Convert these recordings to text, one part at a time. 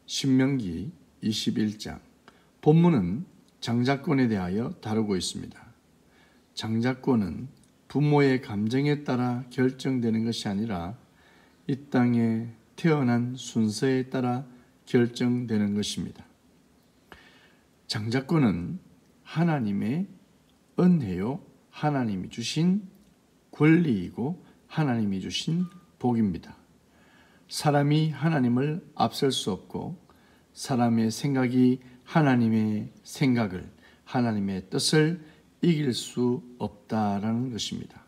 신명기 21장. 본문은 장자권에 대하여 다루고 있습니다. 장자권은 부모의 감정에 따라 결정되는 것이 아니라 이 땅에 태어난 순서에 따라 결정되는 것입니다. 장자권은 하나님의 은혜요, 하나님이 주신 권리이고 하나님이 주신 복입니다. 사람이 하나님을 앞설 수 없고 사람의 생각이 하나님의 생각을, 하나님의 뜻을 이길 수 없다라는 것입니다.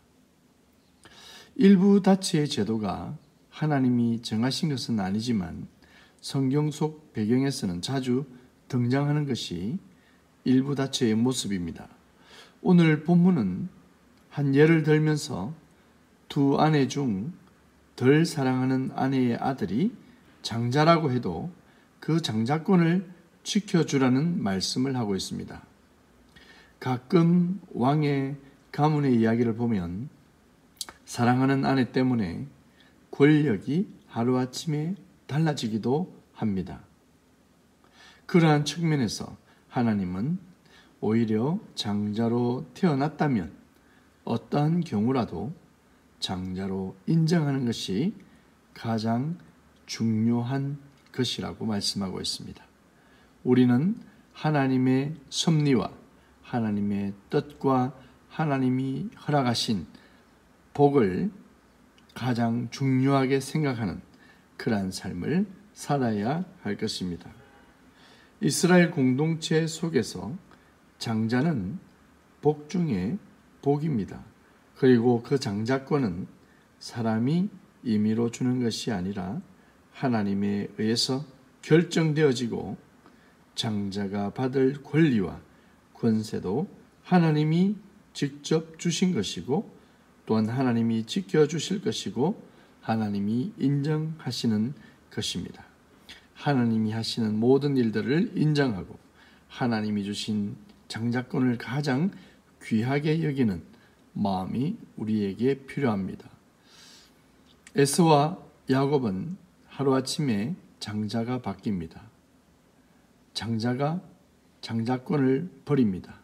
일부 다처의 제도가 하나님이 정하신 것은 아니지만 성경 속 배경에서는 자주 등장하는 것이 일부 다처의 모습입니다. 오늘 본문은 한 예를 들면서 두 아내 중 덜 사랑하는 아내의 아들이 장자라고 해도 그 장자권을 지켜주라는 말씀을 하고 있습니다. 가끔 왕의 가문의 이야기를 보면 사랑하는 아내 때문에 권력이 하루아침에 달라지기도 합니다. 그러한 측면에서 하나님은 오히려 장자로 태어났다면 어떠한 경우라도 장자로 인정하는 것이 가장 중요한 것이라고 말씀하고 있습니다. 우리는 하나님의 섭리와 하나님의 뜻과 하나님이 허락하신 복을 가장 중요하게 생각하는 그러한 삶을 살아야 할 것입니다. 이스라엘 공동체 속에서 장자는 복 중에 복입니다. 그리고 그 장자권은 사람이 임의로 주는 것이 아니라 하나님에 의해서 결정되어지고 장자가 받을 권리와 권세도 하나님이 직접 주신 것이고 또한 하나님이 지켜주실 것이고 하나님이 인정하시는 것입니다. 하나님이 하시는 모든 일들을 인정하고 하나님이 주신 장자권을 가장 귀하게 여기는 마음이 우리에게 필요합니다. 에서와 야곱은 하루아침에 장자가 바뀝니다. 장자가 장자권을 버립니다.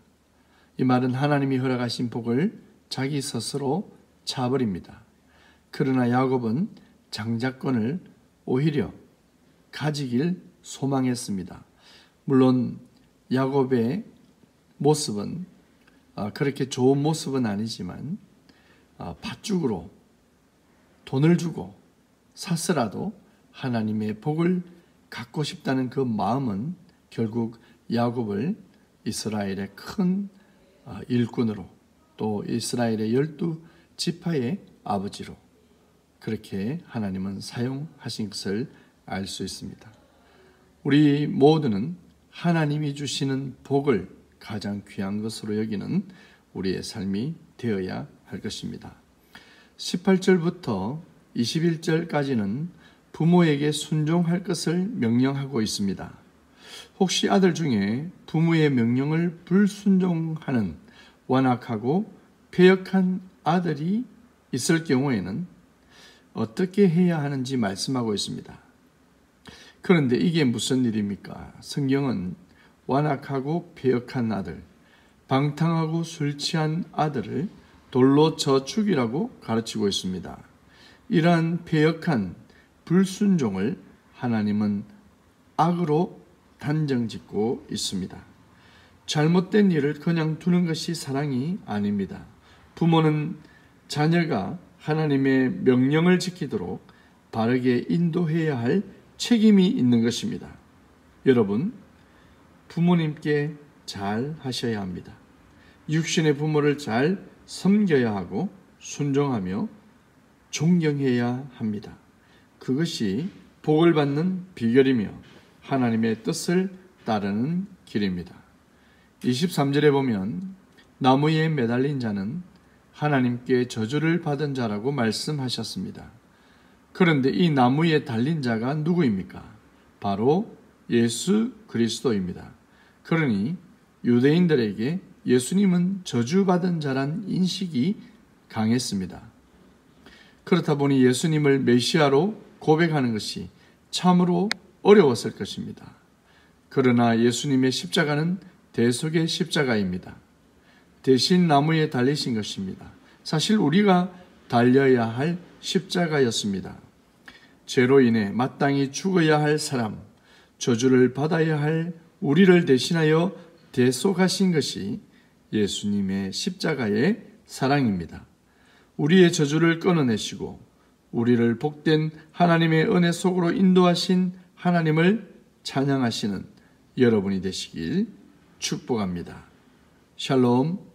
이 말은 하나님이 허락하신 복을 자기 스스로 차버립니다. 그러나 야곱은 장자권을 오히려 가지길 소망했습니다. 물론 야곱의 모습은 그렇게 좋은 모습은 아니지만 팥죽으로 돈을 주고 샀으라도 하나님의 복을 갖고 싶다는 그 마음은 결국 야곱을 이스라엘의 큰 일꾼으로 또 이스라엘의 12지파의 아버지로 그렇게 하나님은 사용하신 것을 알 수 있습니다. 우리 모두는 하나님이 주시는 복을 가장 귀한 것으로 여기는 우리의 삶이 되어야 할 것입니다. 18절부터 21절까지는 부모에게 순종할 것을 명령하고 있습니다. 혹시 아들 중에 부모의 명령을 불순종하는 완악하고 패역한 아들이 있을 경우에는 어떻게 해야 하는지 말씀하고 있습니다. 그런데 이게 무슨 일입니까? 성경은 완악하고 패역한 아들, 방탕하고 술 취한 아들을 돌로 쳐 죽이라고 가르치고 있습니다. 이러한 패역한 불순종을 하나님은 악으로 단정짓고 있습니다. 잘못된 일을 그냥 두는 것이 사랑이 아닙니다. 부모는 자녀가 하나님의 명령을 지키도록 바르게 인도해야 할 책임이 있는 것입니다. 여러분, 부모님께 잘 하셔야 합니다. 육신의 부모를 잘 섬겨야 하고 순종하며 존경해야 합니다. 그것이 복을 받는 비결이며 하나님의 뜻을 따르는 길입니다. 23절에 보면 나무에 매달린 자는 하나님께 저주를 받은 자라고 말씀하셨습니다. 그런데 이 나무에 달린 자가 누구입니까? 바로 예수 그리스도입니다. 그러니 유대인들에게 예수님은 저주받은 자란 인식이 강했습니다. 그렇다 보니 예수님을 메시아로 고백하는 것이 참으로 어려웠을 것입니다. 그러나 예수님의 십자가는 대속의 십자가입니다. 대신 나무에 달리신 것입니다. 사실 우리가 달려야 할 십자가였습니다. 죄로 인해 마땅히 죽어야 할 사람, 저주를 받아야 할 우리를 대신하여 대속하신 것이 예수님의 십자가의 사랑입니다. 우리의 저주를 끊어내시고 우리를 복된 하나님의 은혜 속으로 인도하신 하나님을 찬양하시는 여러분이 되시길 축복합니다. 샬롬.